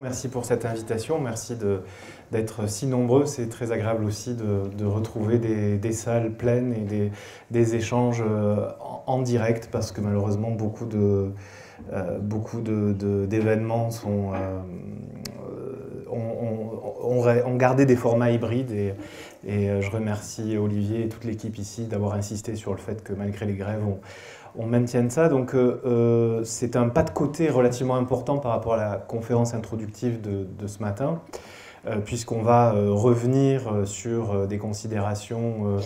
Merci pour cette invitation, merci d'être si nombreux. C'est très agréable aussi de retrouver des salles pleines et des échanges en direct parce que malheureusement beaucoup d'événements ont gardé des formats hybrides et je remercie Olivier et toute l'équipe ici d'avoir insisté sur le fait que malgré les grèves, on maintienne ça. Donc c'est un pas de côté relativement important par rapport à la conférence introductive de ce matin, puisqu'on va revenir sur des considérations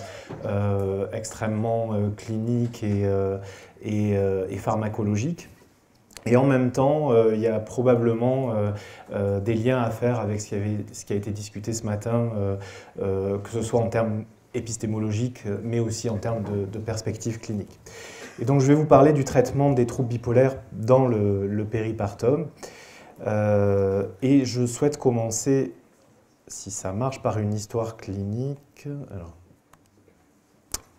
extrêmement cliniques et pharmacologiques. Et en même temps, il y a probablement des liens à faire avec ce qui a été discuté ce matin, que ce soit en termes épistémologiques, mais aussi en termes de perspectives cliniques. Et donc je vais vous parler du traitement des troubles bipolaires dans le péripartum. Et je souhaite commencer, si ça marche, par une histoire clinique. Alors,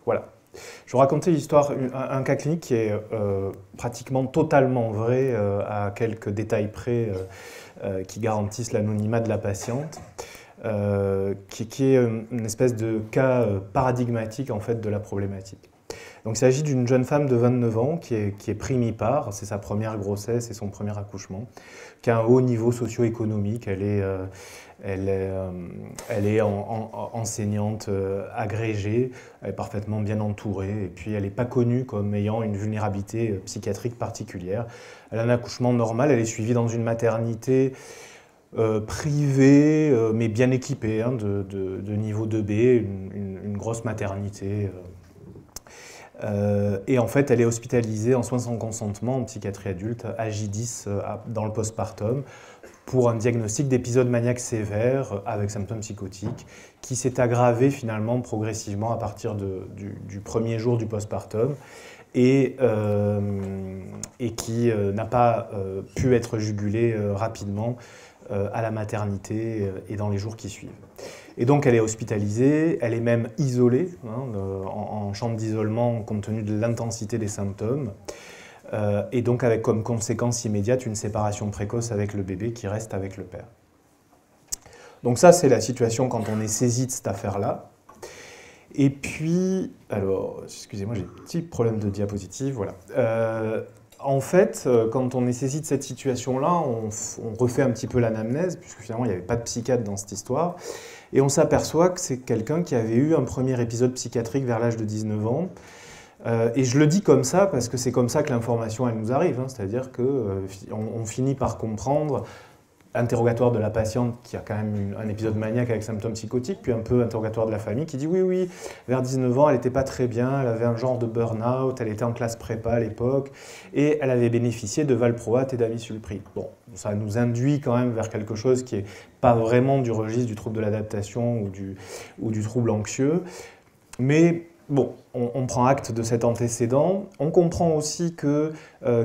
voilà. Je vais vous raconter l'histoire, un cas clinique qui est pratiquement totalement vrai, à quelques détails près qui garantissent l'anonymat de la patiente, qui est une espèce de cas paradigmatique en fait, de la problématique. Donc, il s'agit d'une jeune femme de 29 ans qui est primipare, c'est sa première grossesse et son premier accouchement, qui a un haut niveau socio-économique, elle est enseignante agrégée, elle est parfaitement bien entourée, et puis elle n'est pas connue comme ayant une vulnérabilité psychiatrique particulière. Elle a un accouchement normal, elle est suivie dans une maternité privée, mais bien équipée, hein, de niveau 2B, une grosse maternité. Et en fait, elle est hospitalisée en soins sans consentement en psychiatrie adulte à J10 dans le postpartum pour un diagnostic d'épisode maniaque sévère avec symptômes psychotiques qui s'est aggravé finalement progressivement à partir du premier jour du postpartum et qui n'a pas pu être jugulé rapidement à la maternité et dans les jours qui suivent. Et donc elle est hospitalisée, elle est même isolée, hein, en chambre d'isolement compte tenu de l'intensité des symptômes, et donc avec comme conséquence immédiate une séparation précoce avec le bébé qui reste avec le père. Donc ça c'est la situation quand on est saisi de cette affaire-là. Et puis, alors, excusez-moi j'ai un petit problème de diapositive, voilà. En fait, quand on est saisi de cette situation-là, on refait un petit peu l'anamnèse, puisque finalement il n'y avait pas de psychiatre dans cette histoire. Et on s'aperçoit que c'est quelqu'un qui avait eu un premier épisode psychiatrique vers l'âge de 19 ans. Et je le dis comme ça parce que c'est comme ça que l'information elle nous arrive. Hein, c'est-à-dire qu'on finit par comprendre, interrogatoire de la patiente qui a quand même eu un épisode maniaque avec symptômes psychotiques, puis un peu interrogatoire de la famille qui dit oui, vers 19 ans elle n'était pas très bien, elle avait un genre de burn-out, elle était en classe prépa à l'époque, et elle avait bénéficié de valproate et d'amisulpril. Bon, ça nous induit quand même vers quelque chose qui n'est pas vraiment du registre du trouble de l'adaptation ou du trouble anxieux, mais bon, on prend acte de cet antécédent. On comprend aussi que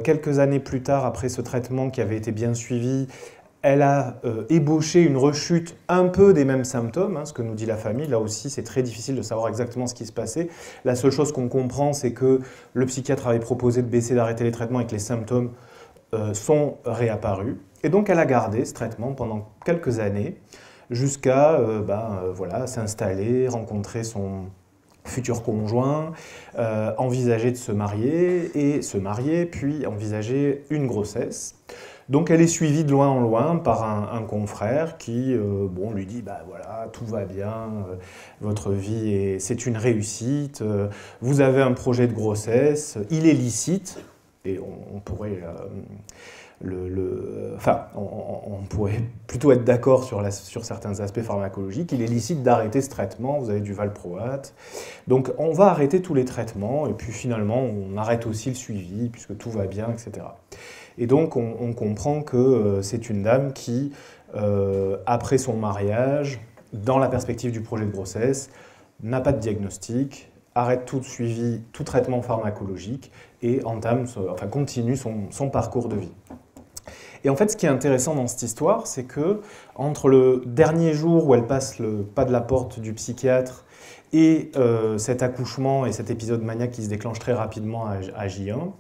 quelques années plus tard, après ce traitement qui avait été bien suivi, elle a ébauché une rechute un peu des mêmes symptômes, hein, ce que nous dit la famille. Là aussi, c'est très difficile de savoir exactement ce qui se passait. La seule chose qu'on comprend, c'est que le psychiatre avait proposé de baisser, d'arrêter les traitements et que les symptômes sont réapparus. Et donc, elle a gardé ce traitement pendant quelques années, jusqu'à voilà, s'installer, rencontrer son futur conjoint, envisager de se marier, puis envisager une grossesse. Donc elle est suivie de loin en loin par un confrère qui lui dit bah voilà, tout va bien, votre vie c'est une réussite, vous avez un projet de grossesse, il est licite, et on pourrait on pourrait plutôt être d'accord sur certains aspects pharmacologiques. Il est licite d'arrêter ce traitement, vous avez du valproate. Donc on va arrêter tous les traitements et puis finalement on arrête aussi le suivi puisque tout va bien, etc. Et donc on comprend que c'est une dame qui, après son mariage, dans la perspective du projet de grossesse, n'a pas de diagnostic, arrête tout suivi, tout traitement pharmacologique et continue son parcours de vie. Et en fait, ce qui est intéressant dans cette histoire, c'est que entre le dernier jour où elle passe le pas de la porte du psychiatre et cet accouchement et cet épisode maniaque qui se déclenche très rapidement à J1,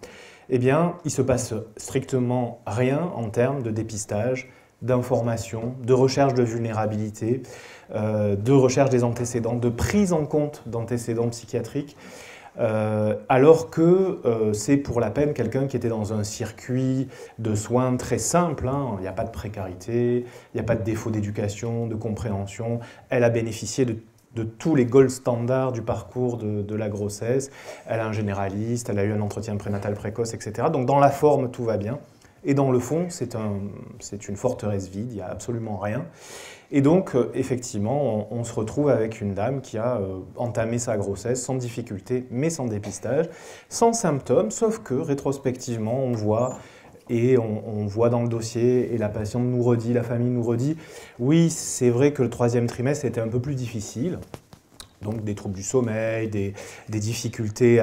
eh bien, il ne se passe strictement rien en termes de dépistage d'information, de recherche de vulnérabilité, de recherche des antécédents, de prise en compte d'antécédents psychiatriques, alors que c'est pour la peine quelqu'un qui était dans un circuit de soins très simple, hein. Il n'y a pas de précarité, il n'y a pas de défaut d'éducation, de compréhension, elle a bénéficié de tous les gold standards du parcours de la grossesse, elle a un généraliste, elle a eu un entretien prénatal précoce, etc. Donc dans la forme, tout va bien, et dans le fond, c'est une forteresse vide, il n'y a absolument rien. Et donc, effectivement, on se retrouve avec une dame qui a entamé sa grossesse sans difficulté, mais sans dépistage, sans symptômes, sauf que, rétrospectivement, on voit, et on voit dans le dossier, et la patiente nous redit, la famille nous redit, oui, c'est vrai que le 3e trimestre était un peu plus difficile, donc des troubles du sommeil, des difficultés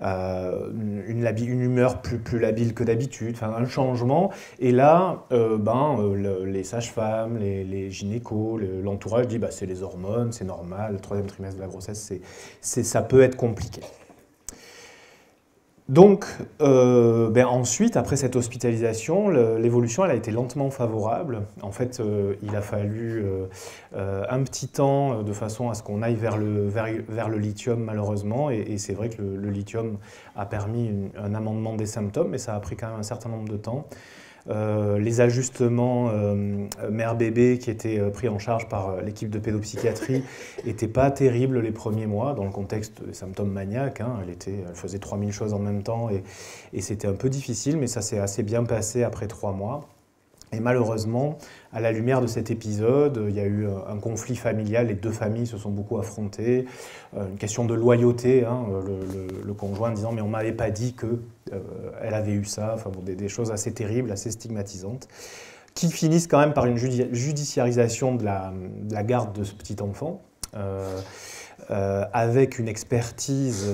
une humeur plus labile que d'habitude, enfin un changement. Et là, les sages-femmes, les gynécos, l'entourage dit c'est les hormones, c'est normal, le 3e trimestre de la grossesse, ça peut être compliqué. Donc, ensuite, après cette hospitalisation, l'évolution elle a été lentement favorable. En fait, il a fallu un petit temps de façon à ce qu'on aille vers le lithium, malheureusement. Et c'est vrai que le lithium a permis un amendement des symptômes, mais ça a pris quand même un certain nombre de temps. Les ajustements mère-bébé qui étaient pris en charge par l'équipe de pédopsychiatrie n'étaient pas terribles les premiers mois, dans le contexte des symptômes maniaques. Hein. Elle faisait 3000 choses en même temps et c'était un peu difficile, mais ça s'est assez bien passé après 3 mois. Et malheureusement, à la lumière de cet épisode, il y a eu un conflit familial, les 2 familles se sont beaucoup affrontées, une question de loyauté, hein, le conjoint disant « mais on ne m'avait pas dit qu'elle avait eu ça », enfin bon, des choses assez terribles, assez stigmatisantes, qui finissent quand même par une judiciarisation de la garde de ce petit enfant, avec une expertise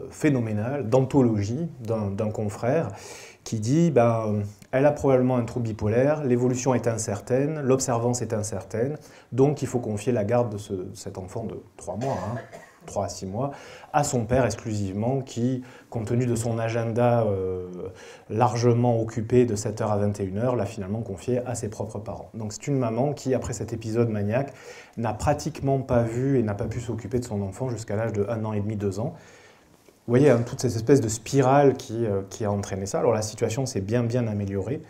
phénoménale d'anthologie d'un confrère, qui dit elle a probablement un trouble bipolaire, l'évolution est incertaine, l'observance est incertaine, donc il faut confier la garde de cet enfant de 3 mois, 3 à 6 mois, à son père exclusivement, qui, compte tenu de son agenda largement occupé de 7h à 21h, l'a finalement confié à ses propres parents. Donc c'est une maman qui, après cet épisode maniaque, n'a pratiquement pas vu et n'a pas pu s'occuper de son enfant jusqu'à l'âge de 1 an et demi, 2 ans. Vous voyez, hein, toute cette espèce de spirale qui a entraîné ça. Alors la situation s'est bien améliorée,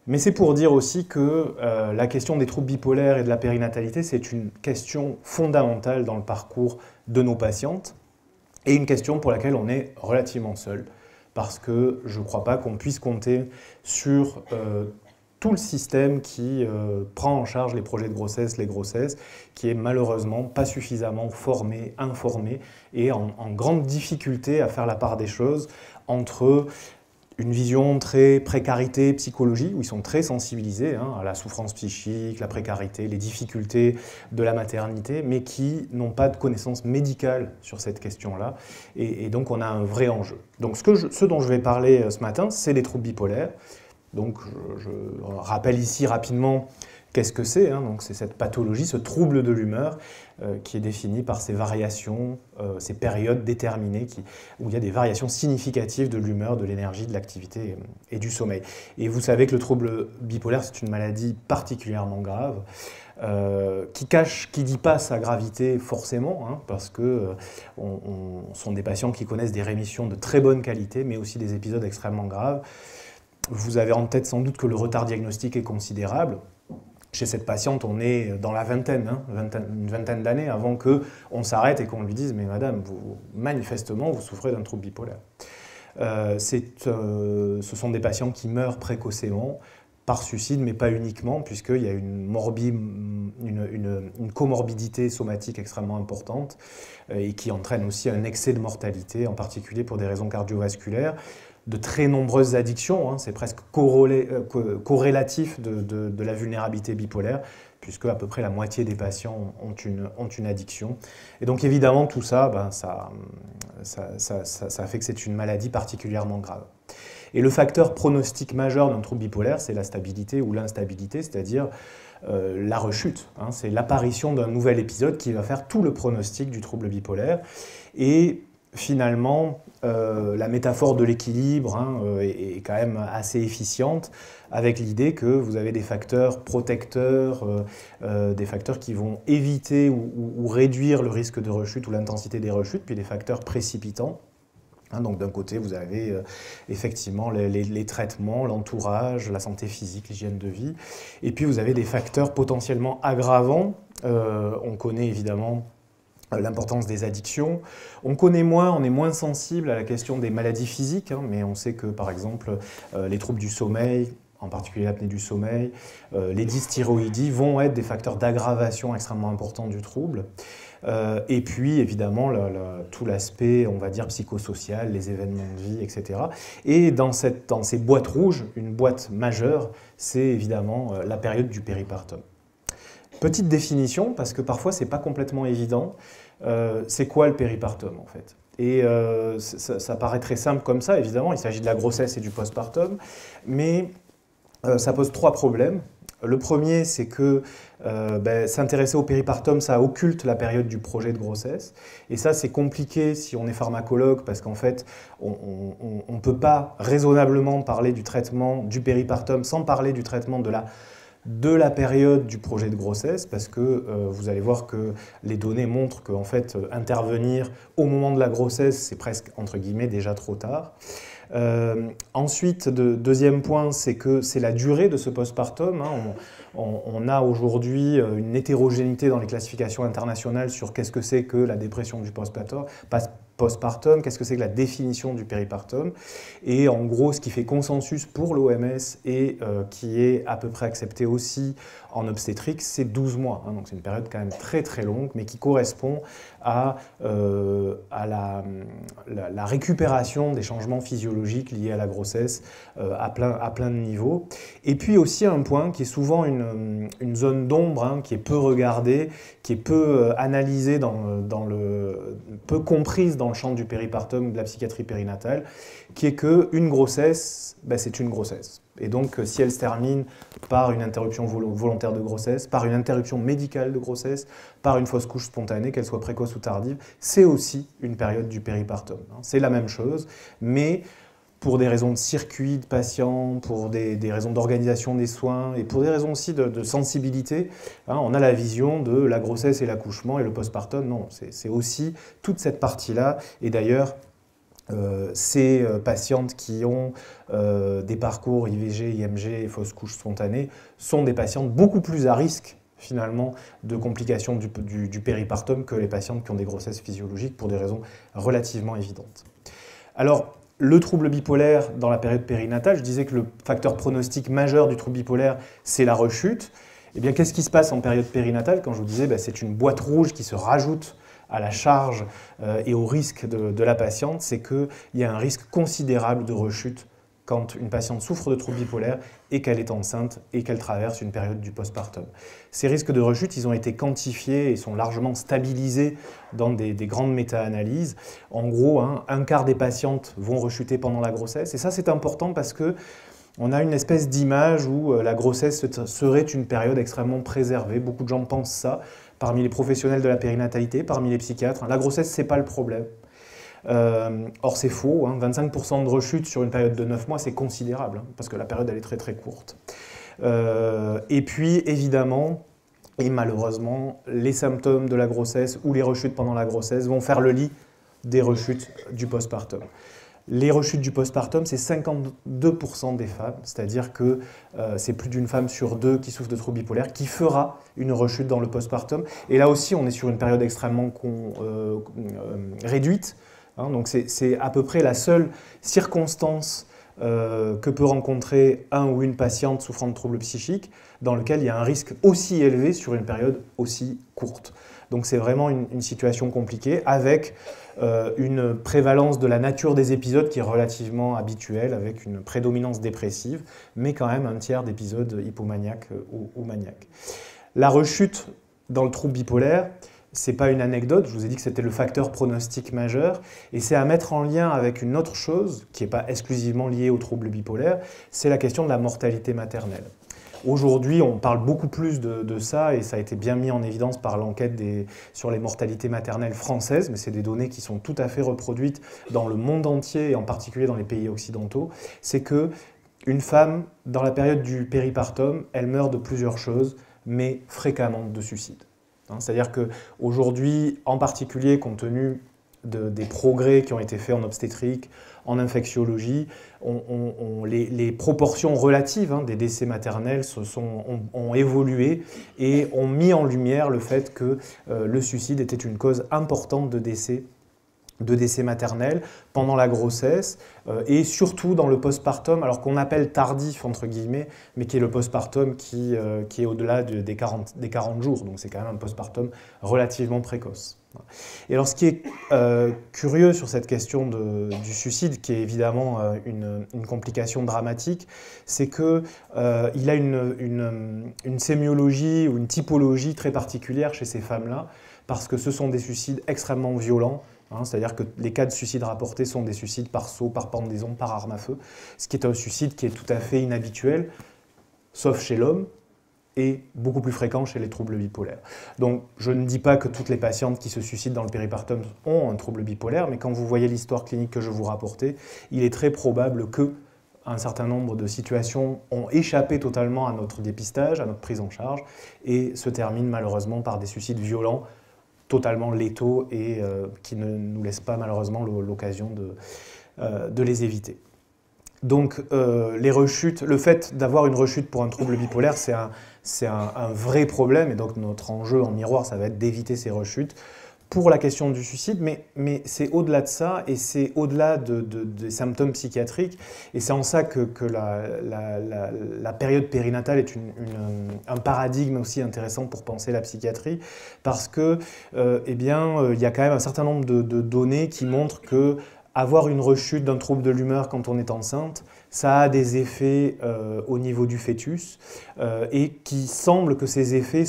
mais c'est pour dire aussi que la question des troubles bipolaires et de la périnatalité, c'est une question fondamentale dans le parcours de nos patientes, et une question pour laquelle on est relativement seul, parce que je ne crois pas qu'on puisse compter sur tout le système qui prend en charge les projets de grossesse, les grossesses, qui est malheureusement pas suffisamment formé, informé et en grande difficulté à faire la part des choses entre une vision très précarité, psychologie, où ils sont très sensibilisés à la souffrance psychique, la précarité, les difficultés de la maternité, mais qui n'ont pas de connaissances médicales sur cette question-là. Et donc on a un vrai enjeu. Donc ce dont je vais parler ce matin, c'est les troubles bipolaires. Donc je rappelle ici rapidement qu'est-ce que c'est. Donc c'est cette pathologie, ce trouble de l'humeur qui est défini par ces variations, ces périodes déterminées où il y a des variations significatives de l'humeur, de l'énergie, de l'activité et du sommeil. Et vous savez que le trouble bipolaire, c'est une maladie particulièrement grave, qui ne dit pas sa gravité forcément, parce que sont des patients qui connaissent des rémissions de très bonne qualité, mais aussi des épisodes extrêmement graves. Vous avez en tête sans doute que le retard diagnostique est considérable. Chez cette patiente, on est dans la vingtaine, une vingtaine d'années avant qu'on s'arrête et qu'on lui dise « mais madame, manifestement, vous souffrez d'un trouble bipolaire ». Ce sont des patients qui meurent précocement par suicide, mais pas uniquement, puisqu'il y a une comorbidité somatique extrêmement importante et qui entraîne aussi un excès de mortalité, en particulier pour des raisons cardiovasculaires, de très nombreuses addictions, c'est presque corrélatif de la vulnérabilité bipolaire, puisque à peu près la moitié des patients ont une addiction. Et donc évidemment, tout ça, ça fait que c'est une maladie particulièrement grave. Et le facteur pronostic majeur d'un trouble bipolaire, c'est la stabilité ou l'instabilité, c'est-à-dire la rechute. C'est l'apparition d'un nouvel épisode qui va faire tout le pronostic du trouble bipolaire. Et finalement, la métaphore de l'équilibre est quand même assez efficiente, avec l'idée que vous avez des facteurs protecteurs, des facteurs qui vont éviter ou réduire le risque de rechute ou l'intensité des rechutes, puis des facteurs précipitants. Donc d'un côté, vous avez effectivement les traitements, l'entourage, la santé physique, l'hygiène de vie, et puis vous avez des facteurs potentiellement aggravants. On connaît évidemment l'importance des addictions. On est moins sensible à la question des maladies physiques, mais on sait que par exemple les troubles du sommeil, en particulier l'apnée du sommeil, les dysthyroïdies vont être des facteurs d'aggravation extrêmement importants du trouble. Et puis évidemment tout l'aspect, on va dire, psychosocial, les événements de vie, etc. Et dans ces boîtes rouges, une boîte majeure, c'est évidemment la période du péripartum. Petite définition, parce que parfois c'est pas complètement évident, c'est quoi le péripartum en fait? Et ça paraît très simple comme ça, évidemment, il s'agit de la grossesse et du postpartum, mais ça pose 3 problèmes. Le premier, c'est que s'intéresser au péripartum, ça occulte la période du projet de grossesse. Et ça, c'est compliqué si on est pharmacologue, parce qu'en fait, on ne peut pas raisonnablement parler du traitement du péripartum sans parler du traitement de la période du projet de grossesse, parce que vous allez voir que les données montrent qu'en fait, intervenir au moment de la grossesse, c'est presque, entre guillemets, déjà trop tard. Ensuite, deuxième point, c'est que c'est la durée de ce postpartum. On a aujourd'hui une hétérogénéité dans les classifications internationales sur qu'est-ce que c'est que la dépression du postpartum, qu'est-ce que c'est que la définition du péripartum. Et en gros, ce qui fait consensus pour l'OMS et qui est à peu près accepté aussi en obstétrique, c'est 12 mois. Donc c'est une période quand même très très longue, mais qui correspond à la récupération des changements physiologiques liés à la grossesse à plein de niveaux. Et puis aussi un point qui est souvent une zone d'ombre, qui est peu regardée, qui est peu analysée, peu comprise dans le champ du péripartum, de la psychiatrie périnatale, qui est qu'une grossesse, c'est une grossesse. Et donc, si elle se termine par une interruption volontaire de grossesse, par une interruption médicale de grossesse, par une fausse couche spontanée, qu'elle soit précoce ou tardive, c'est aussi une période du péripartum. C'est la même chose, mais pour des raisons de circuit de patient, pour des raisons d'organisation des soins et pour des raisons aussi de sensibilité, on a la vision de la grossesse et l'accouchement et le postpartum. Non, c'est aussi toute cette partie-là. Et d'ailleurs, ces patientes qui ont des parcours IVG, IMG et fausse couche spontanée sont des patientes beaucoup plus à risque finalement de complications du péripartum que les patientes qui ont des grossesses physiologiques pour des raisons relativement évidentes. Alors, le trouble bipolaire dans la période périnatale, je disais que le facteur pronostic majeur du trouble bipolaire, c'est la rechute. Eh bien, qu'est-ce qui se passe en période périnatale? Quand je vous disais, c'est une boîte rouge qui se rajoute à la charge et au risque de la patiente, c'est qu'il y a un risque considérable de rechute quand une patiente souffre de trouble bipolaire et qu'elle est enceinte et qu'elle traverse une période du postpartum. Ces risques de rechute, ils ont été quantifiés et sont largement stabilisés dans des grandes méta-analyses. En gros, un quart des patientes vont rechuter pendant la grossesse. Et ça, c'est important parce que on a une espèce d'image où la grossesse serait une période extrêmement préservée. Beaucoup de gens pensent ça, parmi les professionnels de la périnatalité, parmi les psychiatres. La grossesse, ce n'est pas le problème. Or, c'est faux. 25% de rechute sur une période de 9 mois, c'est considérable, parce que la période, elle est très très courte. Et puis, évidemment, et malheureusement, les symptômes de la grossesse ou les rechutes pendant la grossesse vont faire le lit des rechutes du postpartum. Les rechutes du postpartum, c'est 52% des femmes, c'est-à-dire que c'est plus d'une femme sur 2 qui souffre de troubles bipolaires qui fera une rechute dans le postpartum. Et là aussi, on est sur une période extrêmement réduite. Donc c'est à peu près la seule circonstance que peut rencontrer un ou une patiente souffrant de troubles psychiques dans lequel il y a un risque aussi élevé sur une période aussi courte. Donc c'est vraiment une situation compliquée avec une prévalence de la nature des épisodes qui est relativement habituelle, avec une prédominance dépressive, mais quand même un tiers d'épisodes hypomaniaques ou maniaques. La rechute dans le trouble bipolaire, ce n'est pas une anecdote, je vous ai dit que c'était le facteur pronostic majeur, et c'est à mettre en lien avec une autre chose qui n'est pas exclusivement liée au trouble bipolaire, c'est la question de la mortalité maternelle. Aujourd'hui, on parle beaucoup plus de ça, et ça a été bien mis en évidence par l'enquête sur les mortalités maternelles françaises, mais c'est des données qui sont tout à fait reproduites dans le monde entier, et en particulier dans les pays occidentaux. C'est que une femme, dans la période du péripartum, elle meurt de plusieurs choses, mais fréquemment de suicide. C'est-à-dire qu'aujourd'hui, en particulier, compte tenu des progrès qui ont été faits en obstétrique, en infectiologie, les proportions relatives des décès maternels ont évolué et ont mis en lumière le fait que le suicide était une cause importante de décès maternels pendant la grossesse et surtout dans le postpartum, alors qu'on appelle tardif entre guillemets, mais qui est le postpartum qui est au-delà des 40 jours, donc c'est quand même un postpartum relativement précoce. Et alors ce qui est curieux sur cette question du suicide, qui est évidemment une complication dramatique, c'est qu'il a une sémiologie ou une typologie très particulière chez ces femmes-là, parce que ce sont des suicides extrêmement violents. C'est-à-dire que les cas de suicide rapportés sont des suicides par saut, par pendaison, par arme à feu, ce qui est un suicide qui est tout à fait inhabituel, sauf chez l'homme, et beaucoup plus fréquent chez les troubles bipolaires. Donc je ne dis pas que toutes les patientes qui se suicident dans le péripartum ont un trouble bipolaire, mais quand vous voyez l'histoire clinique que je vous rapportais, il est très probable qu'un certain nombre de situations ont échappé totalement à notre dépistage, à notre prise en charge, et se terminent malheureusement par des suicides violents, totalement létaux et qui ne nous laissent pas malheureusement l'occasion de les éviter. Donc les rechutes, le fait d'avoir une rechute pour un trouble bipolaire, c'est un vrai problème, et donc notre enjeu en miroir, ça va être d'éviter ces rechutes. Pour la question du suicide, mais c'est au-delà de ça, et c'est au-delà des symptômes psychiatriques, et c'est en ça que la période périnatale est un paradigme aussi intéressant pour penser la psychiatrie, parce que, il y a quand même un certain nombre de données qui montrent que avoir une rechute d'un trouble de l'humeur quand on est enceinte, ça a des effets au niveau du fœtus et qui semble que ces effets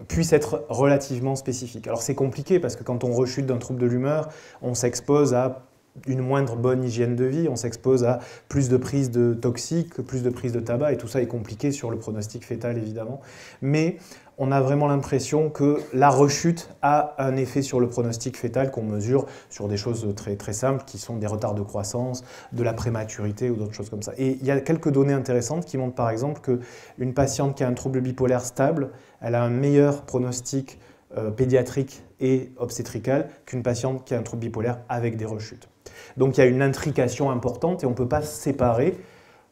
puissent être relativement spécifiques. Alors c'est compliqué parce que quand on rechute d'un trouble de l'humeur, on s'expose à une moindre bonne hygiène de vie, on s'expose à plus de prises de toxiques, plus de prises de tabac, et tout ça est compliqué sur le pronostic fœtal évidemment. Mais on a vraiment l'impression que la rechute a un effet sur le pronostic fœtal qu'on mesure sur des choses très, très simples qui sont des retards de croissance, de la prématurité ou d'autres choses comme ça. Et il y a quelques données intéressantes qui montrent par exemple qu'une patiente qui a un trouble bipolaire stable, elle a un meilleur pronostic pédiatrique et obstétrical qu'une patiente qui a un trouble bipolaire avec des rechutes. Donc il y a une intrication importante et on ne peut pas séparer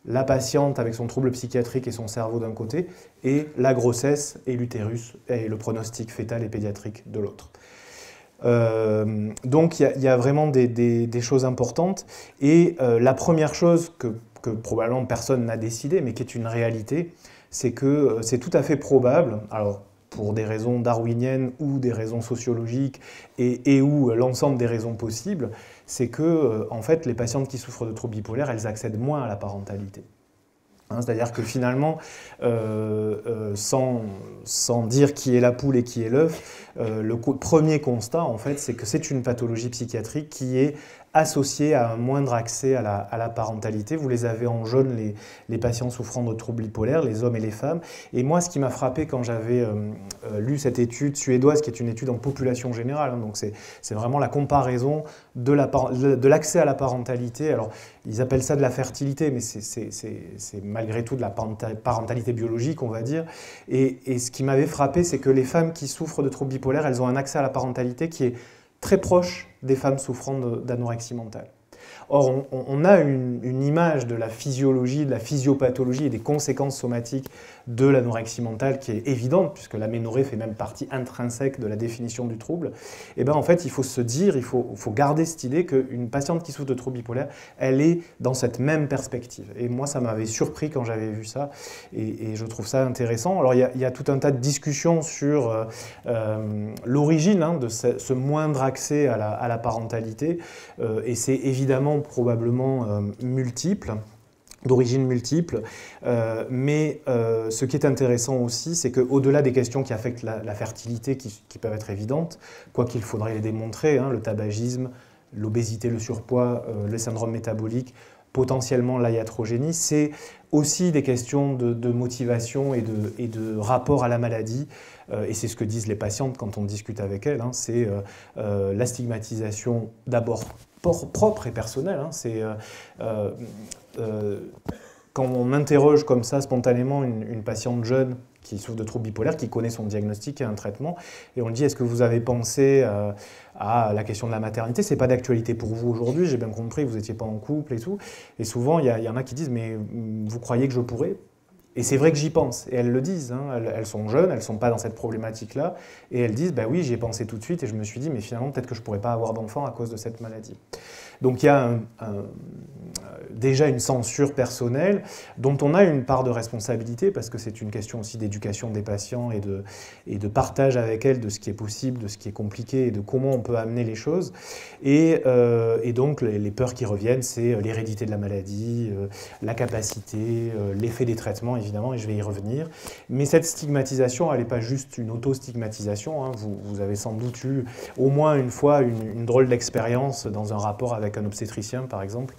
la patiente avec son trouble psychiatrique et son cerveau d'un côté, et la grossesse et l'utérus et le pronostic fœtal et pédiatrique de l'autre. Donc il y a vraiment des choses importantes, et la première chose que probablement personne n'a décidé, mais qui est une réalité, c'est que c'est tout à fait probable, alors pour des raisons darwiniennes ou des raisons sociologiques et ou l'ensemble des raisons possibles, c'est que en fait, les patientes qui souffrent de troubles bipolaires, elles accèdent moins à la parentalité. C'est-à-dire que finalement, sans dire qui est la poule et qui est l'œuf, le premier constat, en fait, c'est que c'est une pathologie psychiatrique qui est associée à un moindre accès à la parentalité. Vous les avez en jaune, les patients souffrant de troubles bipolaires, les hommes et les femmes. Et moi, ce qui m'a frappé quand j'avais lu cette étude suédoise, qui est une étude en population générale, donc c'est vraiment la comparaison de l'accès à la parentalité. Alors, ils appellent ça de la fertilité, mais c'est malgré tout de la parentalité biologique, on va dire. Et ce qui m'avait frappé, c'est que les femmes qui souffrent de troubles bipolaires, elles ont un accès à la parentalité qui est très proche des femmes souffrant d'anorexie mentale. Or, on a une image de la physiologie, de la physiopathologie et des conséquences somatiques de l'anorexie mentale qui est évidente, puisque l'aménorrhée fait même partie intrinsèque de la définition du trouble. Et bien en fait, il faut se dire, il faut garder cette idée qu'une patiente qui souffre de trouble bipolaire, elle est dans cette même perspective. Et moi, ça m'avait surpris quand j'avais vu ça, et je trouve ça intéressant. Alors, il y a tout un tas de discussions sur l'origine de ce moindre accès à la parentalité, et c'est évidemment probablement multiple, d'origine multiple, mais ce qui est intéressant aussi, c'est qu'au-delà des questions qui affectent la fertilité, qui peuvent être évidentes, quoi qu'il faudrait les démontrer, le tabagisme, l'obésité, le surpoids, le syndrome métabolique, potentiellement la iatrogénie, c'est aussi des questions de motivation et de rapport à la maladie. Et c'est ce que disent les patientes quand on discute avec elles. Hein, c'est la stigmatisation d'abord propre et personnelle. Hein, c'est quand on interroge comme ça spontanément une patiente jeune qui souffre de troubles bipolaires, qui connaît son diagnostic et un traitement, et on lui dit « Est-ce que vous avez pensé à la question de la maternité ?» C'est pas d'actualité pour vous aujourd'hui, j'ai bien compris, vous n'étiez pas en couple et tout. Et souvent, il y en a qui disent « Mais vous croyez que je pourrais ?» Et c'est vrai que j'y pense, et elles le disent, hein. Elles sont jeunes, elles ne sont pas dans cette problématique-là, et elles disent « Bah oui, j'y ai pensé tout de suite, et je me suis dit, mais finalement, peut-être que je ne pourrais pas avoir d'enfant à cause de cette maladie. » Donc il y a déjà une censure personnelle dont on a une part de responsabilité parce que c'est une question aussi d'éducation des patients et de partage avec elles de ce qui est possible, de ce qui est compliqué et de comment on peut amener les choses. Et donc les peurs qui reviennent, c'est l'hérédité de la maladie, la capacité, l'effet des traitements évidemment, et je vais y revenir. Mais cette stigmatisation, elle n'est pas juste une auto-stigmatisation. Hein. Vous avez sans doute eu au moins une fois une drôle d'expérience dans un rapport avec un obstétricien par exemple,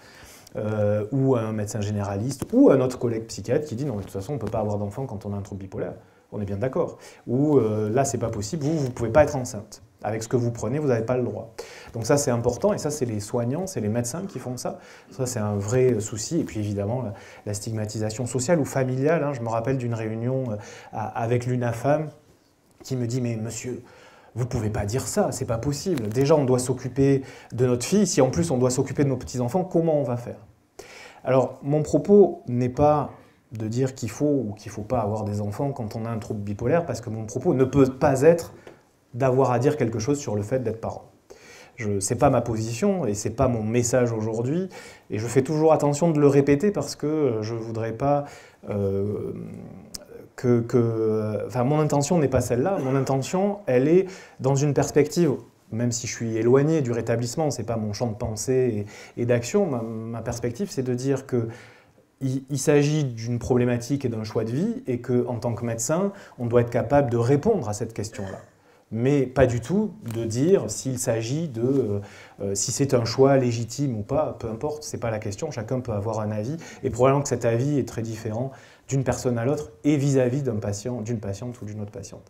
ou un médecin généraliste, ou un autre collègue psychiatre qui dit non, de toute façon on ne peut pas avoir d'enfant quand on a un trouble bipolaire, on est bien d'accord. Ou là c'est pas possible, vous ne pouvez pas être enceinte. Avec ce que vous prenez, vous n'avez pas le droit. Donc ça c'est important, et ça c'est les soignants, c'est les médecins qui font ça. Ça c'est un vrai souci, et puis évidemment la stigmatisation sociale ou familiale. Hein. Je me rappelle d'une réunion avec l'UNAFAM qui me dit « Mais monsieur, vous ne pouvez pas dire ça, c'est pas possible. Déjà, on doit s'occuper de notre fille. Si en plus on doit s'occuper de nos petits-enfants, comment on va faire ?» Alors, mon propos n'est pas de dire qu'il faut ou qu'il ne faut pas avoir des enfants quand on a un trouble bipolaire, parce que mon propos ne peut pas être d'avoir à dire quelque chose sur le fait d'être parent. Ce n'est pas ma position et ce n'est pas mon message aujourd'hui. Et je fais toujours attention de le répéter parce que je ne voudrais pas... Enfin, mon intention n'est pas celle-là. Mon intention, elle est dans une perspective, même si je suis éloigné du rétablissement, ce n'est pas mon champ de pensée et d'action, ma perspective, c'est de dire qu'il s'agit d'une problématique et d'un choix de vie, et qu'en tant que médecin, on doit être capable de répondre à cette question-là. Mais pas du tout de dire s'il s'agit de... si c'est un choix légitime ou pas, peu importe, ce n'est pas la question, chacun peut avoir un avis, et probablement que cet avis est très différent d'une personne à l'autre et vis-à-vis d'un patient, d'une patiente ou d'une autre patiente.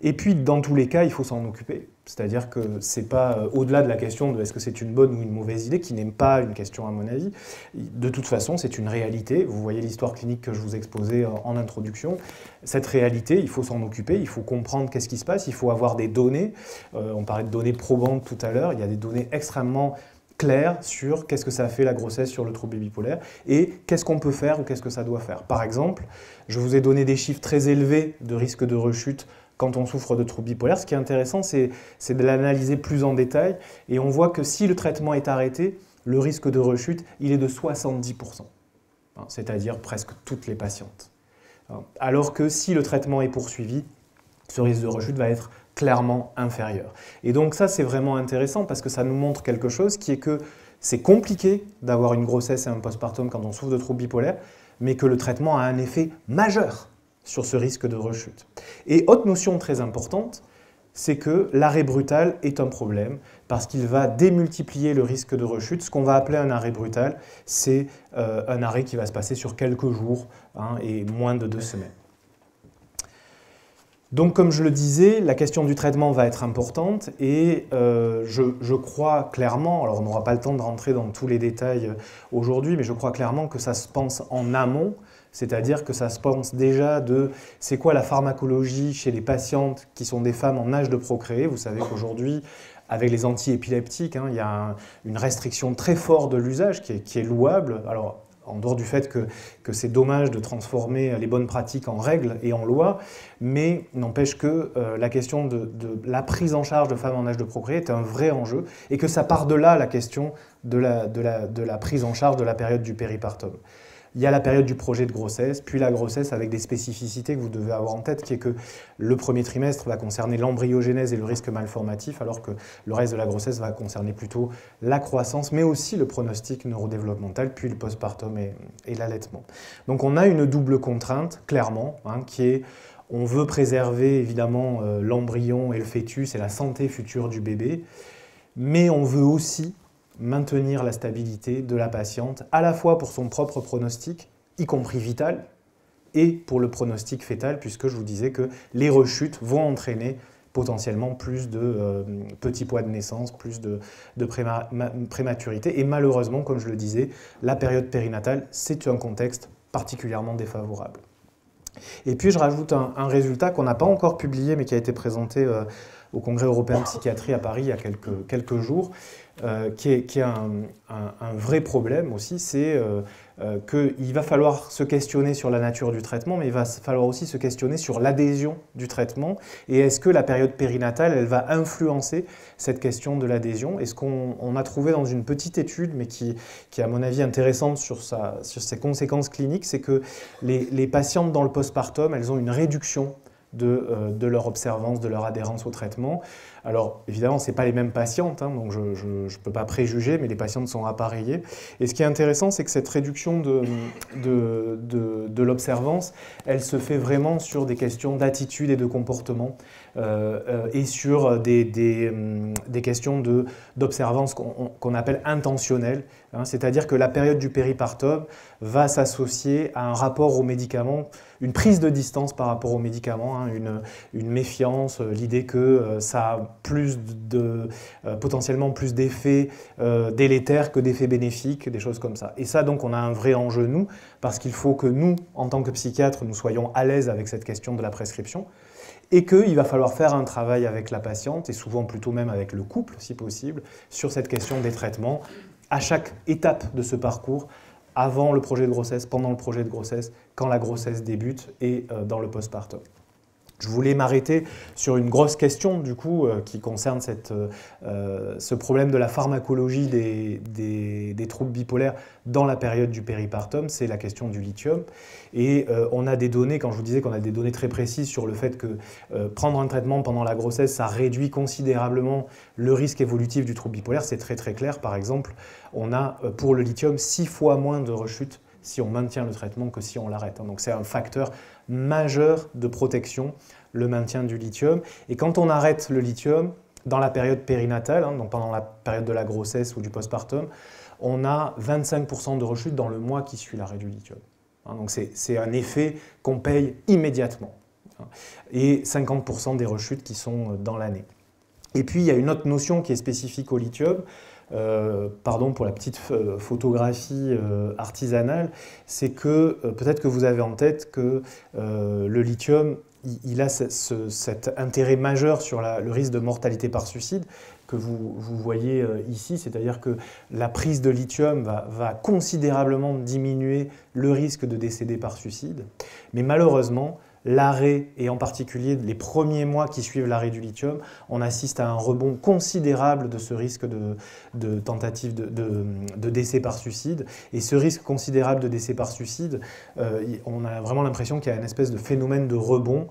Et puis, dans tous les cas, il faut s'en occuper. C'est-à-dire que ce n'est pas au-delà de la question de est-ce que c'est une bonne ou une mauvaise idée, qui n'est pas une question à mon avis. De toute façon, c'est une réalité. Vous voyez l'histoire clinique que je vous exposais en introduction. Cette réalité, il faut s'en occuper, il faut comprendre qu'est-ce qui se passe, il faut avoir des données. On parlait de données probantes tout à l'heure, il y a des données extrêmement clair sur qu'est-ce que ça fait la grossesse sur le trouble bipolaire et qu'est-ce qu'on peut faire ou qu'est-ce que ça doit faire. Par exemple, je vous ai donné des chiffres très élevés de risque de rechute quand on souffre de trouble bipolaire. Ce qui est intéressant, c'est de l'analyser plus en détail et on voit que si le traitement est arrêté, le risque de rechute, il est de 70%, c'est-à-dire presque toutes les patientes. Alors que si le traitement est poursuivi, ce risque de rechute va être clairement inférieur. Et donc ça, c'est vraiment intéressant parce que ça nous montre quelque chose qui est que c'est compliqué d'avoir une grossesse et un postpartum quand on souffre de troubles bipolaires, mais que le traitement a un effet majeur sur ce risque de rechute. Et autre notion très importante, c'est que l'arrêt brutal est un problème parce qu'il va démultiplier le risque de rechute. Ce qu'on va appeler un arrêt brutal, c'est un arrêt qui va se passer sur quelques jours et moins de 2 semaines. Donc, comme je le disais, la question du traitement va être importante et je crois clairement, alors on n'aura pas le temps de rentrer dans tous les détails aujourd'hui, mais je crois clairement que ça se pense en amont, c'est-à-dire que ça se pense déjà de c'est quoi la pharmacologie chez les patientes qui sont des femmes en âge de procréer. Vous savez qu'aujourd'hui, avec les antiépileptiques, il y a une restriction très forte de l'usage qui est louable. Alors, en dehors du fait que c'est dommage de transformer les bonnes pratiques en règles et en lois, mais n'empêche que la question de la prise en charge de femmes en âge de procréer est un vrai enjeu et que ça part de là la question de la prise en charge de la période du péripartum. Il y a la période du projet de grossesse, puis la grossesse avec des spécificités que vous devez avoir en tête, qui est que le premier trimestre va concerner l'embryogénèse et le risque malformatif, alors que le reste de la grossesse va concerner plutôt la croissance, mais aussi le pronostic neurodéveloppemental, puis le postpartum et l'allaitement. Donc on a une double contrainte, clairement, qui est on veut préserver évidemment l'embryon et le fœtus et la santé future du bébé, mais on veut aussi maintenir la stabilité de la patiente, à la fois pour son propre pronostic, y compris vital, et pour le pronostic fœtal, puisque je vous disais que les rechutes vont entraîner potentiellement plus de petits poids de naissance, plus de prématurité. Et malheureusement, comme je le disais, la période périnatale, c'est un contexte particulièrement défavorable. Et puis je rajoute un résultat qu'on n'a pas encore publié, mais qui a été présenté au Congrès européen de psychiatrie à Paris il y a quelques jours, qui est un vrai problème aussi, c'est qu'il va falloir se questionner sur la nature du traitement, mais il va falloir aussi se questionner sur l'adhésion du traitement, et est-ce que la période périnatale, elle va influencer cette question de l'adhésion. Et ce qu'on a trouvé dans une petite étude, mais qui est à mon avis intéressante sur ses conséquences cliniques, c'est que les patientes dans le postpartum, elles ont une réduction de leur observance, de leur adhérence au traitement. Alors évidemment, ce n'est pas les mêmes patientes, hein, donc je ne peux pas préjuger, mais les patientes sont appareillées. Et ce qui est intéressant, c'est que cette réduction de l'observance, elle se fait vraiment sur des questions d'attitude et de comportement, et sur des questions d'observance qu'on appelle intentionnelles, hein, c'est-à-dire que la période du péripartum va s'associer à un rapport aux médicaments, une prise de distance par rapport aux médicaments, hein, une méfiance, l'idée que ça a potentiellement plus d'effets délétères que d'effets bénéfiques, des choses comme ça. Et ça, donc, on a un vrai enjeu, nous, parce qu'il faut que nous, en tant que psychiatres, nous soyons à l'aise avec cette question de la prescription, et qu'il va falloir faire un travail avec la patiente, et souvent plutôt même avec le couple, si possible, sur cette question des traitements, à chaque étape de ce parcours, avant le projet de grossesse, pendant le projet de grossesse, quand la grossesse débute et dans le postpartum. Je voulais m'arrêter sur une grosse question du coup qui concerne ce problème de la pharmacologie des troubles bipolaires dans la période du péripartum, c'est la question du lithium. Et on a des données, quand je vous disais qu'on a des données très précises sur le fait que prendre un traitement pendant la grossesse, ça réduit considérablement le risque évolutif du trouble bipolaire, c'est très très clair. Par exemple, on a pour le lithium 6 fois moins de rechutes si on maintient le traitement que si on l'arrête. Donc c'est un facteur majeur de protection, le maintien du lithium. Et quand on arrête le lithium, dans la période périnatale, hein, donc pendant la période de la grossesse ou du postpartum, on a 25% de rechute dans le mois qui suit l'arrêt du lithium. Hein, donc c'est un effet qu'on paye immédiatement. Hein, et 50% des rechutes qui sont dans l'année. Et puis il y a une autre notion qui est spécifique au lithium, pardon pour la petite photographie artisanale, c'est que peut-être que vous avez en tête que le lithium, il a cet intérêt majeur sur le risque de mortalité par suicide que vous voyez ici, c'est-à-dire que la prise de lithium va considérablement diminuer le risque de décéder par suicide, mais malheureusement, l'arrêt, et en particulier les premiers mois qui suivent l'arrêt du lithium, on assiste à un rebond considérable de ce risque de tentative de décès par suicide. Et ce risque considérable de décès par suicide, on a vraiment l'impression qu'il y a une espèce de phénomène de rebond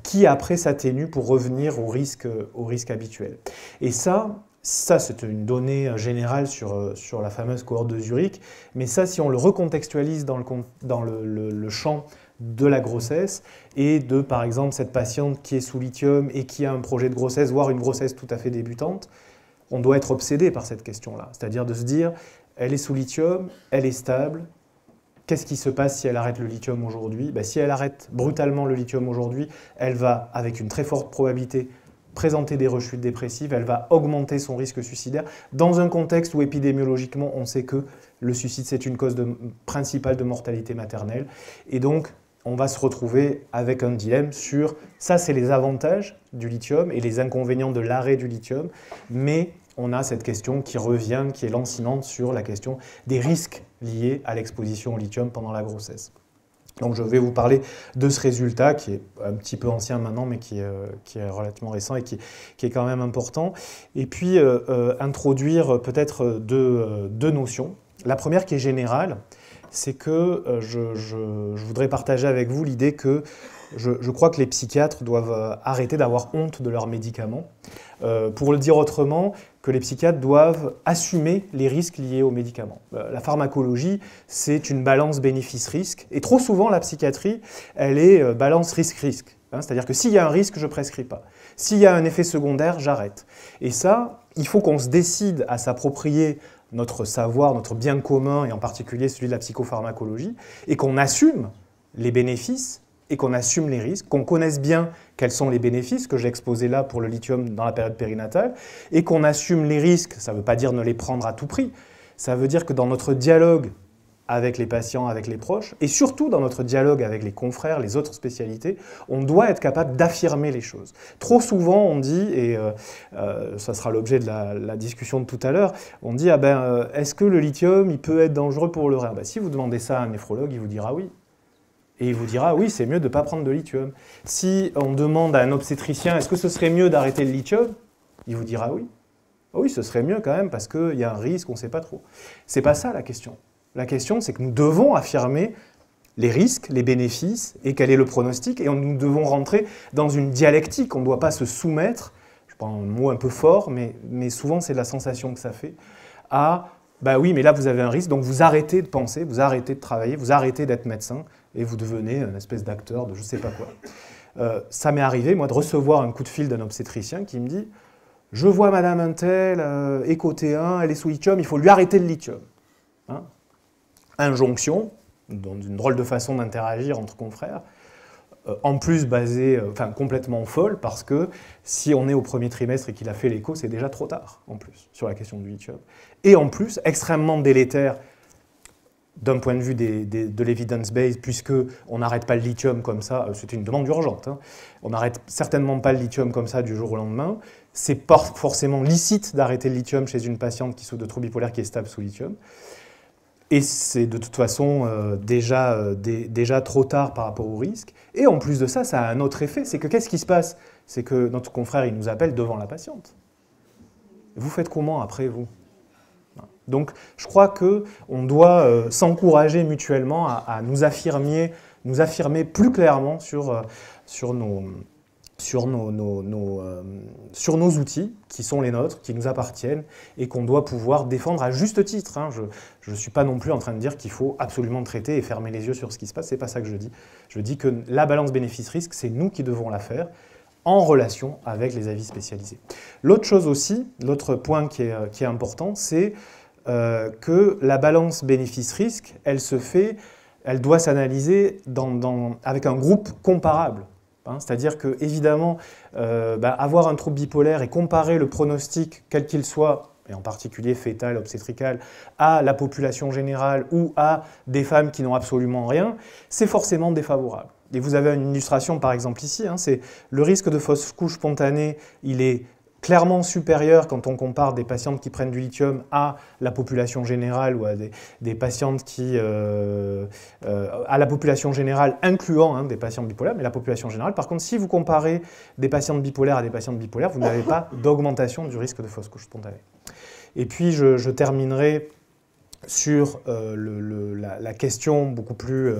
qui après s'atténue pour revenir au risque habituel. Et ça c'est une donnée générale sur la fameuse cohorte de Zurich, mais ça, si on le recontextualise dans le champ de la grossesse et de, par exemple, cette patiente qui est sous lithium et qui a un projet de grossesse, voire une grossesse tout à fait débutante, on doit être obsédé par cette question-là. C'est-à-dire de se dire, elle est sous lithium, elle est stable, qu'est-ce qui se passe si elle arrête le lithium aujourd'hui? Si elle arrête brutalement le lithium aujourd'hui, elle va, avec une très forte probabilité, présenter des rechutes dépressives, elle va augmenter son risque suicidaire dans un contexte où épidémiologiquement on sait que le suicide c'est une cause principale de mortalité maternelle. Et donc on va se retrouver avec un dilemme sur ça, c'est les avantages du lithium et les inconvénients de l'arrêt du lithium, mais on a cette question qui revient, qui est lancinante sur la question des risques liés à l'exposition au lithium pendant la grossesse. Donc je vais vous parler de ce résultat qui est un petit peu ancien maintenant, mais qui est relativement récent et qui est quand même important. Et puis introduire peut-être deux notions. La première qui est générale, c'est que je voudrais partager avec vous l'idée que je crois que les psychiatres doivent arrêter d'avoir honte de leurs médicaments. Pour le dire autrement, que les psychiatres doivent assumer les risques liés aux médicaments. La pharmacologie, c'est une balance bénéfice-risque. Et trop souvent, la psychiatrie, elle est balance risque-risque. Hein, c'est-à-dire que s'il y a un risque, je ne prescris pas. S'il y a un effet secondaire, j'arrête. Et ça, il faut qu'on se décide à s'approprier notre savoir, notre bien commun, et en particulier celui de la psychopharmacologie, et qu'on assume les bénéfices et qu'on assume les risques, qu'on connaisse bien quels sont les bénéfices que j'ai exposés là pour le lithium dans la période périnatale, et qu'on assume les risques. Ça ne veut pas dire ne les prendre à tout prix, ça veut dire que dans notre dialogue avec les patients, avec les proches, et surtout dans notre dialogue avec les confrères, les autres spécialités, on doit être capable d'affirmer les choses. Trop souvent, on dit, et ça sera l'objet de la discussion de tout à l'heure, on dit, est-ce que le lithium, il peut être dangereux pour le rein? Si vous demandez ça à un néphrologue, il vous dira oui. Et il vous dira, oui, c'est mieux de ne pas prendre de lithium. Si on demande à un obstétricien, est-ce que ce serait mieux d'arrêter le lithium? Il vous dira oui. Oui, ce serait mieux quand même, parce qu'il y a un risque, on ne sait pas trop. C'est pas ça la question. La question, c'est que nous devons affirmer les risques, les bénéfices, et quel est le pronostic, et nous devons rentrer dans une dialectique. On ne doit pas se soumettre, je prends un mot un peu fort, mais souvent c'est la sensation que ça fait, à « bah oui, mais là vous avez un risque, donc vous arrêtez de penser, vous arrêtez de travailler, vous arrêtez d'être médecin, et vous devenez une espèce d'acteur de je ne sais pas quoi ». Ça m'est arrivé, moi, de recevoir un coup de fil d'un obstétricien qui me dit « Je vois madame Untel, éco T1, elle est sous lithium, il faut lui arrêter le lithium. Hein » Injonction, dans une drôle de façon d'interagir entre confrères, en plus basée, complètement folle, parce que si on est au premier trimestre et qu'il a fait l'écho, c'est déjà trop tard, en plus, sur la question du lithium. Et en plus, extrêmement délétère d'un point de vue de l'evidence base, puisqu'on n'arrête pas le lithium comme ça, c'est une demande urgente, hein. On n'arrête certainement pas le lithium comme ça du jour au lendemain. C'est pas forcément licite d'arrêter le lithium chez une patiente qui souffre de troubles bipolaires qui est stable sous lithium. Et c'est de toute façon déjà trop tard par rapport au risque. Et en plus de ça, ça a un autre effet, c'est que qu'est-ce qui se passe? C'est que notre confrère, il nous appelle devant la patiente. Vous faites comment après, vous? Donc je crois qu'on doit s'encourager mutuellement à nous affirmer plus clairement sur nos outils, qui sont les nôtres, qui nous appartiennent, et qu'on doit pouvoir défendre à juste titre. Hein. Je ne suis pas non plus en train de dire qu'il faut absolument traiter et fermer les yeux sur ce qui se passe, c'est pas ça que je dis. Je dis que la balance bénéfice-risque, c'est nous qui devons la faire, en relation avec les avis spécialisés. L'autre chose aussi, l'autre point qui est important, c'est que la balance bénéfice-risque, elle doit s'analyser avec un groupe comparable. C'est-à-dire que, évidemment, avoir un trouble bipolaire et comparer le pronostic, quel qu'il soit, et en particulier fœtal, obstétrical, à la population générale ou à des femmes qui n'ont absolument rien, c'est forcément défavorable. Et vous avez une illustration, par exemple, ici, hein, c'est le risque de fausse couche spontanée, il est clairement supérieur quand on compare des patientes qui prennent du lithium à la population générale ou à des patientes qui... à la population générale, incluant des patients bipolaires, mais la population générale. Par contre, si vous comparez des patientes bipolaires à des patientes bipolaires, vous n'avez pas d'augmentation du risque de fausse couche spontanée. Et puis, je terminerai sur la question beaucoup plus...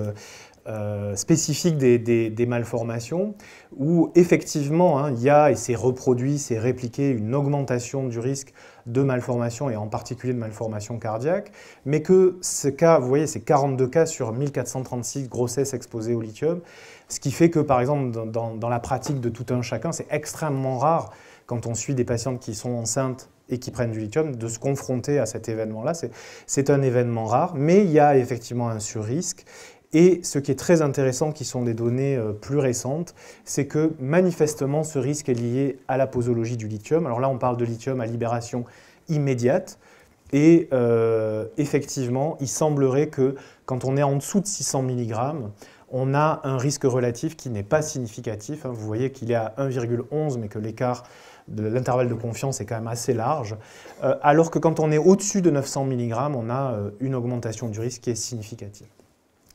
spécifique des malformations, où effectivement il y a, et c'est reproduit, c'est répliqué, une augmentation du risque de malformation, et en particulier de malformation cardiaque, mais que ce cas, vous voyez, c'est 42 cas sur 1436 grossesses exposées au lithium, ce qui fait que, par exemple, dans la pratique de tout un chacun, c'est extrêmement rare, quand on suit des patientes qui sont enceintes et qui prennent du lithium, de se confronter à cet événement-là. C'est un événement rare, mais il y a effectivement un surrisque. Et ce qui est très intéressant, qui sont des données plus récentes, c'est que manifestement ce risque est lié à la posologie du lithium. Alors là, on parle de lithium à libération immédiate. Et effectivement, il semblerait que quand on est en dessous de 600 mg, on a un risque relatif qui n'est pas significatif. Vous voyez qu'il est à 1,11, mais que l'écart de l'intervalle de confiance est quand même assez large. Alors que quand on est au-dessus de 900 mg, on a une augmentation du risque qui est significative.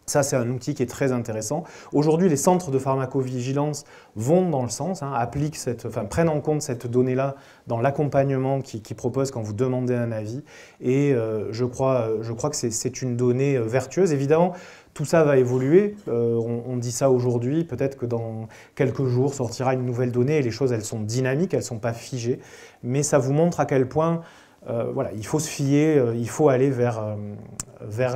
Ça, c'est un outil qui est très intéressant. Aujourd'hui, les centres de pharmacovigilance vont dans le sens, prennent en compte cette donnée-là dans l'accompagnement qu'ils proposent quand vous demandez un avis. Et je crois que c'est une donnée vertueuse. Évidemment, tout ça va évoluer. On dit ça aujourd'hui. Peut-être que dans quelques jours sortira une nouvelle donnée. Et les choses, elles sont dynamiques, elles ne sont pas figées. Mais ça vous montre à quel point... il faut se fier, il faut aller vers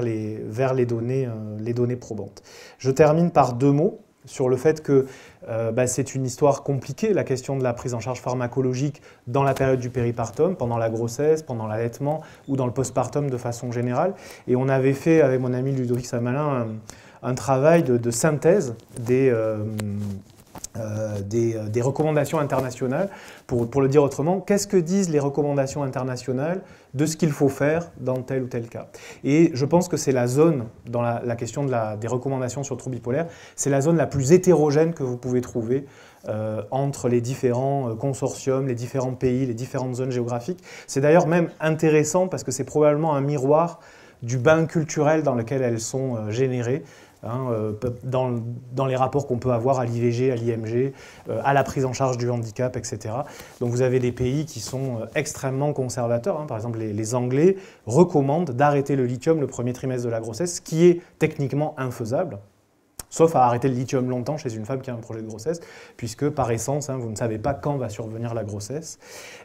les données probantes. Je termine par deux mots sur le fait que c'est une histoire compliquée, la question de la prise en charge pharmacologique dans la période du péripartum, pendant la grossesse, pendant l'allaitement ou dans le postpartum de façon générale. Et on avait fait avec mon ami Ludovic Samalin un travail de synthèse des recommandations internationales. Pour le dire autrement, qu'est-ce que disent les recommandations internationales de ce qu'il faut faire dans tel ou tel cas? Et je pense que c'est la zone, dans la question des recommandations sur le trouble bipolaire, c'est la zone la plus hétérogène que vous pouvez trouver entre les différents consortiums, les différents pays, les différentes zones géographiques. C'est d'ailleurs même intéressant parce que c'est probablement un miroir du bain culturel dans lequel elles sont générées. Dans les rapports qu'on peut avoir à l'IVG, à l'IMG, à la prise en charge du handicap, etc. Donc vous avez des pays qui sont extrêmement conservateurs. Par exemple, les Anglais recommandent d'arrêter le lithium le premier trimestre de la grossesse, ce qui est techniquement infaisable. Sauf à arrêter le lithium longtemps chez une femme qui a un projet de grossesse, puisque par essence, vous ne savez pas quand va survenir la grossesse.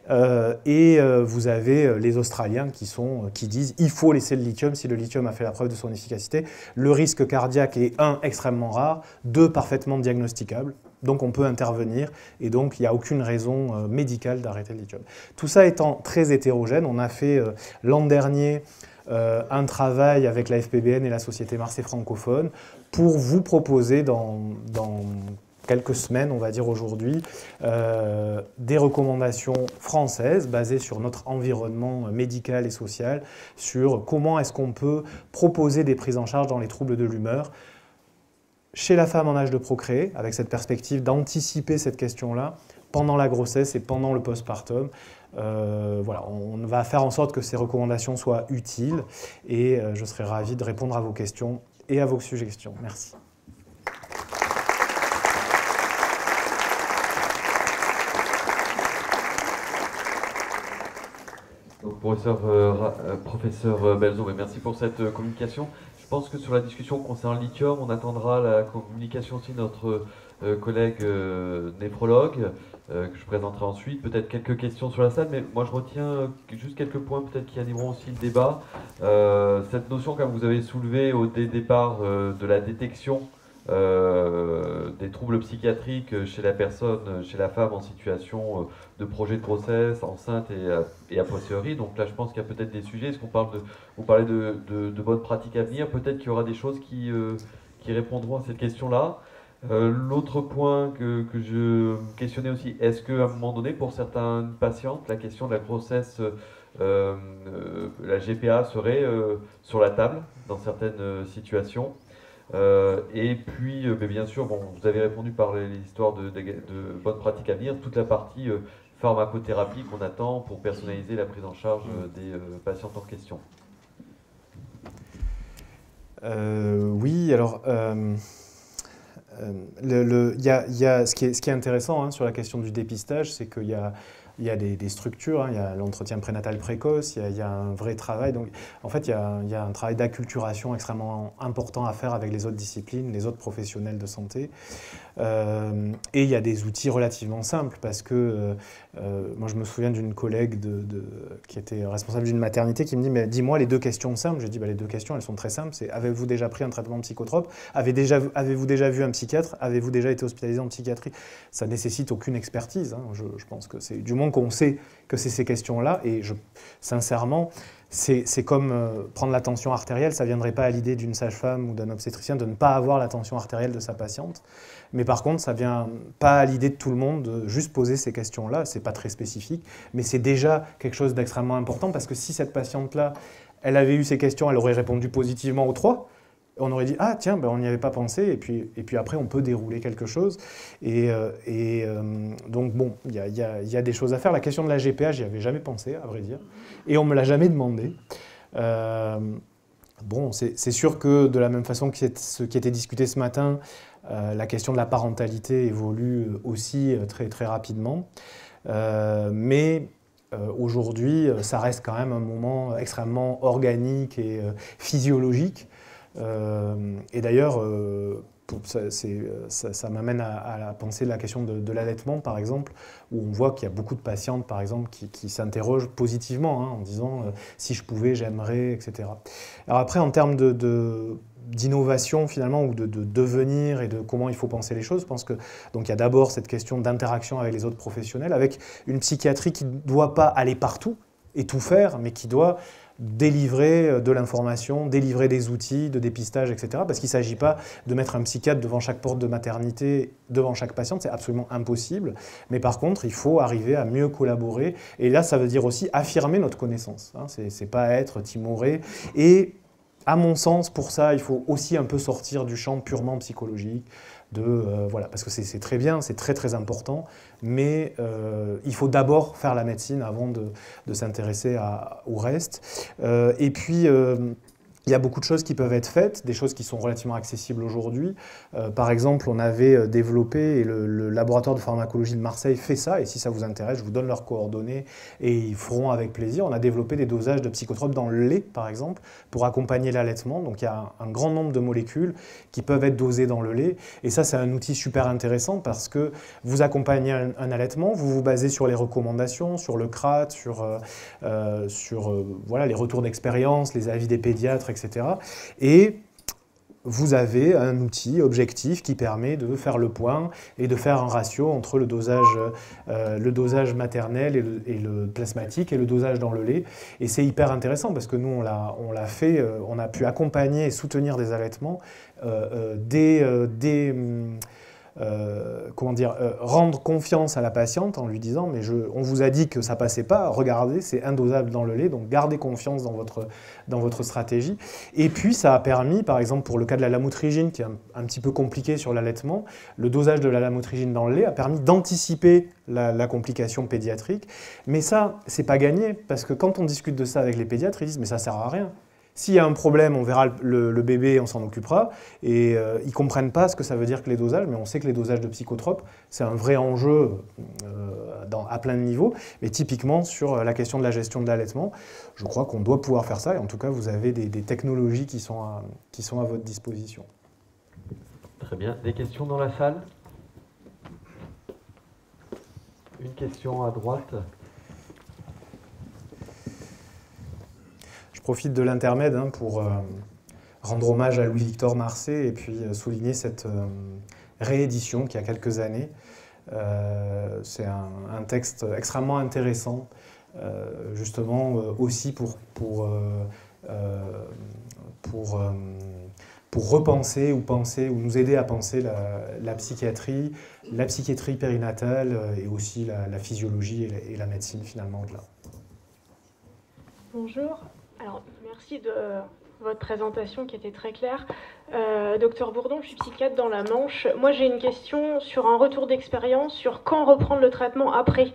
Vous avez les Australiens qui disent il faut laisser le lithium si le lithium a fait la preuve de son efficacité. Le risque cardiaque est 1, extrêmement rare, 2, parfaitement diagnosticable. Donc on peut intervenir et donc il n'y a aucune raison médicale d'arrêter le lithium. Tout ça étant très hétérogène, on a fait l'an dernier un travail avec la FPBN et la Société Marseille francophone pour vous proposer dans quelques semaines, on va dire aujourd'hui, des recommandations françaises basées sur notre environnement médical et social, sur comment est-ce qu'on peut proposer des prises en charge dans les troubles de l'humeur chez la femme en âge de procréer, avec cette perspective d'anticiper cette question-là pendant la grossesse et pendant le postpartum. Voilà, on va faire en sorte que ces recommandations soient utiles et je serai ravi de répondre à vos questions et à vos suggestions. Merci. Donc, professeur Belzo, merci pour cette communication. Je pense que sur la discussion concernant le lithium, on attendra la communication aussi de notre collègue néphrologue, que je présenterai ensuite. Peut-être quelques questions sur la salle, mais moi je retiens juste quelques points peut-être qui animeront aussi le débat. Cette notion, comme vous avez soulevé au départ, de la détection des troubles psychiatriques chez la personne, chez la femme en situation de projet de grossesse, enceinte et a posteriori. Donc là, je pense qu'il y a peut-être des sujets. Est-ce qu'on parle vous parlez de bonnes pratiques à venir? Peut-être qu'il y aura des choses qui répondront à cette question-là. L'autre point que je questionnais aussi, est-ce qu'à un moment donné, pour certaines patientes, la question de la grossesse, la GPA serait sur la table dans certaines situations? Et puis, bien sûr, vous avez répondu par les histoires de bonnes pratiques à venir, toute la partie pharmacothérapie qu'on attend pour personnaliser la prise en charge des patientes en question. Oui, alors, ce qui est intéressant sur la question du dépistage, c'est qu'il y a des structures, il y a l'entretien prénatal précoce, il y a un vrai travail. Donc, en fait, il y a un travail d'acculturation extrêmement important à faire avec les autres disciplines, les autres professionnels de santé. Et il y a des outils relativement simples parce que moi, je me souviens d'une collègue qui était responsable d'une maternité qui me dit « mais dis-moi les 2 questions simples ». Je dis bah, « les 2 questions, elles sont très simples. C'est avez-vous déjà pris un traitement psychotrope? Avez-vous déjà vu un psychiatre? Avez-vous déjà été hospitalisé en psychiatrie ?» Ça nécessite aucune expertise. Je pense que c'est du moment qu'on sait que c'est ces questions-là. Et sincèrement, c'est comme prendre la tension artérielle. Ça ne viendrait pas à l'idée d'une sage-femme ou d'un obstétricien de ne pas avoir la tension artérielle de sa patiente. Mais par contre, ça ne vient pas à l'idée de tout le monde de juste poser ces questions-là. Ce n'est pas très spécifique, mais c'est déjà quelque chose d'extrêmement important parce que si cette patiente-là, elle avait eu ces questions, elle aurait répondu positivement aux 3. On aurait dit « ah tiens, on n'y avait pas pensé » et puis après on peut dérouler quelque chose. Donc bon, il y a des choses à faire. La question de la GPA, j'y avais jamais pensé, à vrai dire, et on ne me l'a jamais demandé. Bon, c'est sûr que de la même façon que ce qui était discuté ce matin, la question de la parentalité évolue aussi très, très rapidement. Mais aujourd'hui, ça reste quand même un moment extrêmement organique et physiologique. Et d'ailleurs, ça m'amène à penser la question de l'allaitement, par exemple, où on voit qu'il y a beaucoup de patientes, par exemple, qui s'interrogent positivement en disant « si je pouvais, j'aimerais », etc. Alors après, en termes d'innovation finalement, ou de devenir et de comment il faut penser les choses. Je pense que donc il y a d'abord cette question d'interaction avec les autres professionnels, avec une psychiatrie qui ne doit pas aller partout et tout faire, mais qui doit délivrer de l'information, délivrer des outils de dépistage, etc. Parce qu'il ne s'agit pas de mettre un psychiatre devant chaque porte de maternité, devant chaque patiente, c'est absolument impossible. Mais par contre, il faut arriver à mieux collaborer. Et là, ça veut dire aussi affirmer notre connaissance. Hein. C'est pas être timoré. Et à mon sens, pour ça, il faut aussi un peu sortir du champ purement psychologique. Voilà, parce que c'est très bien, c'est très très important, mais il faut d'abord faire la médecine avant de s'intéresser au reste. Et puis, il y a beaucoup de choses qui peuvent être faites, des choses qui sont relativement accessibles aujourd'hui. Par exemple, on avait développé, et le laboratoire de pharmacologie de Marseille fait ça, et si ça vous intéresse, je vous donne leurs coordonnées, et ils feront avec plaisir. On a développé des dosages de psychotropes dans le lait, par exemple, pour accompagner l'allaitement. Donc il y a un grand nombre de molécules qui peuvent être dosées dans le lait, et ça c'est un outil super intéressant parce que vous accompagnez un allaitement, vous vous basez sur les recommandations, sur le CRAT, sur voilà, les retours d'expérience, les avis des pédiatres, etc. Et vous avez un outil objectif qui permet de faire le point et de faire un ratio entre le dosage maternel et le plasmatique et le dosage dans le lait. Et c'est hyper intéressant parce que nous, on l'a fait, on a pu accompagner et soutenir des allaitements rendre confiance à la patiente en lui disant mais on vous a dit que ça passait pas, regardez, c'est indosable dans le lait, donc gardez confiance dans votre stratégie. Et puis ça a permis, par exemple pour le cas de la lamotrigine qui est un petit peu compliqué sur l'allaitement, le dosage de la lamotrigine dans le lait a permis d'anticiper la complication pédiatrique. Mais ça, c'est pas gagné, parce que quand on discute de ça avec les pédiatres, ils disent mais ça sert à rien. S'il y a un problème, on verra le bébé, on s'en occupera. Et ils ne comprennent pas ce que ça veut dire que les dosages, mais on sait que les dosages de psychotropes, c'est un vrai enjeu à plein de niveaux. Mais typiquement, sur la question de la gestion de l'allaitement, je crois qu'on doit pouvoir faire ça. Et en tout cas, vous avez des technologies qui sont à votre disposition. Très bien. Des questions dans la salle? Une question à droite. Je profite de l'intermède pour rendre hommage à Louis-Victor Marcet et puis souligner cette réédition qui a quelques années. C'est un texte extrêmement intéressant, justement aussi pour repenser ou nous aider à penser la psychiatrie périnatale et aussi la physiologie et la médecine finalement au-delà. Bonjour. Alors, merci de votre présentation qui était très claire. Docteur Bourdon, je suis psychiatre dans la Manche. Moi, j'ai une question sur un retour d'expérience, sur quand reprendre le traitement après.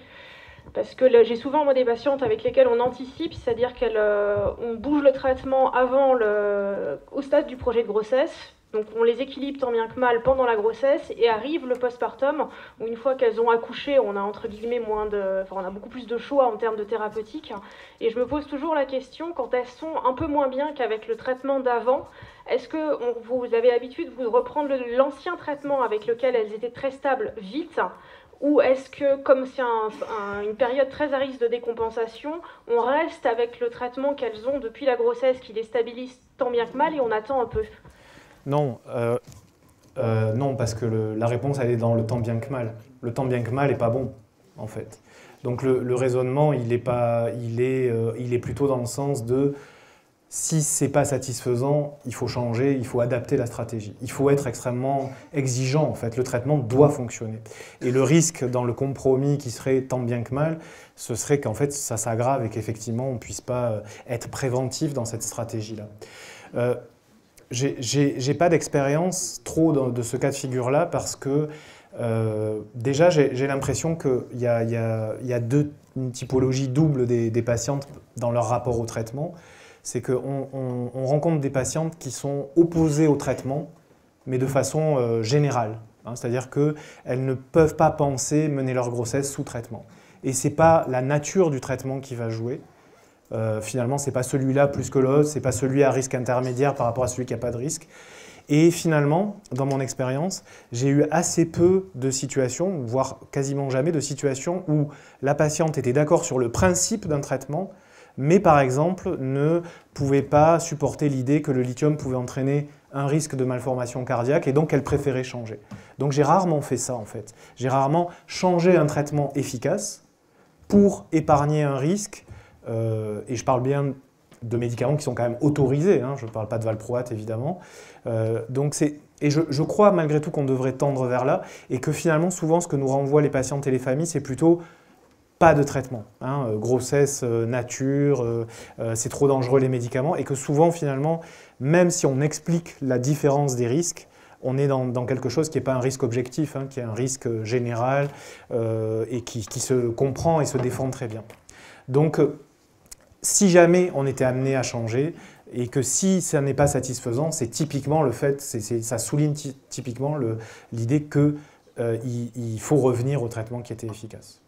Parce que j'ai souvent moi, des patientes avec lesquelles on anticipe, c'est-à-dire qu'on bouge le traitement au stade du projet de grossesse. Donc on les équilibre tant bien que mal pendant la grossesse et arrive le postpartum où une fois qu'elles ont accouché, on a entre guillemets on a beaucoup plus de choix en termes de thérapeutique. Et je me pose toujours la question, quand elles sont un peu moins bien qu'avec le traitement d'avant, est-ce que vous avez l'habitude de reprendre l'ancien traitement avec lequel elles étaient très stables vite, ou est-ce que, comme c'est une période très à risque de décompensation, on reste avec le traitement qu'elles ont depuis la grossesse qui les stabilise tant bien que mal et on attend un peu? Non, non, parce que la réponse, elle est dans le tant bien que mal. Le tant bien que mal n'est pas bon, en fait. Donc le raisonnement, il est plutôt dans le sens de si ce n'est pas satisfaisant, il faut changer, il faut adapter la stratégie. Il faut être extrêmement exigeant, en fait. Le traitement doit fonctionner. Et le risque dans le compromis qui serait tant bien que mal, ce serait qu'en fait, ça s'aggrave et qu'effectivement, on ne puisse pas être préventif dans cette stratégie-là. J'ai pas d'expérience trop de ce cas de figure-là parce que déjà j'ai l'impression qu'il y a une typologie double des patientes dans leur rapport au traitement. C'est qu'on rencontre des patientes qui sont opposées au traitement, mais de façon générale. Hein, c'est-à-dire qu'elles ne peuvent pas penser mener leur grossesse sous traitement. Et ce n'est pas la nature du traitement qui va jouer. Finalement, ce n'est pas celui-là plus que l'autre, ce n'est pas celui à risque intermédiaire par rapport à celui qui n'a pas de risque. Et finalement, dans mon expérience, j'ai eu assez peu de situations, voire quasiment jamais de situations où la patiente était d'accord sur le principe d'un traitement, mais par exemple ne pouvait pas supporter l'idée que le lithium pouvait entraîner un risque de malformation cardiaque et donc elle préférait changer. Donc j'ai rarement fait ça en fait. J'ai rarement changé un traitement efficace pour épargner un risque, et je parle bien de médicaments qui sont quand même autorisés, hein, je ne parle pas de valproate évidemment. Et je crois malgré tout qu'on devrait tendre vers là, et que finalement souvent ce que nous renvoient les patientes et les familles, c'est plutôt pas de traitement, hein, grossesse nature, c'est trop dangereux les médicaments, et que souvent finalement, même si on explique la différence des risques, on est dans quelque chose qui n'est pas un risque objectif, hein, qui est un risque général et qui se comprend et se défend très bien. Donc, si jamais on était amené à changer, et que si ça n'est pas satisfaisant, c'est typiquement le fait, ça souligne typiquement l'idée qu'il faut revenir au traitement qui était efficace.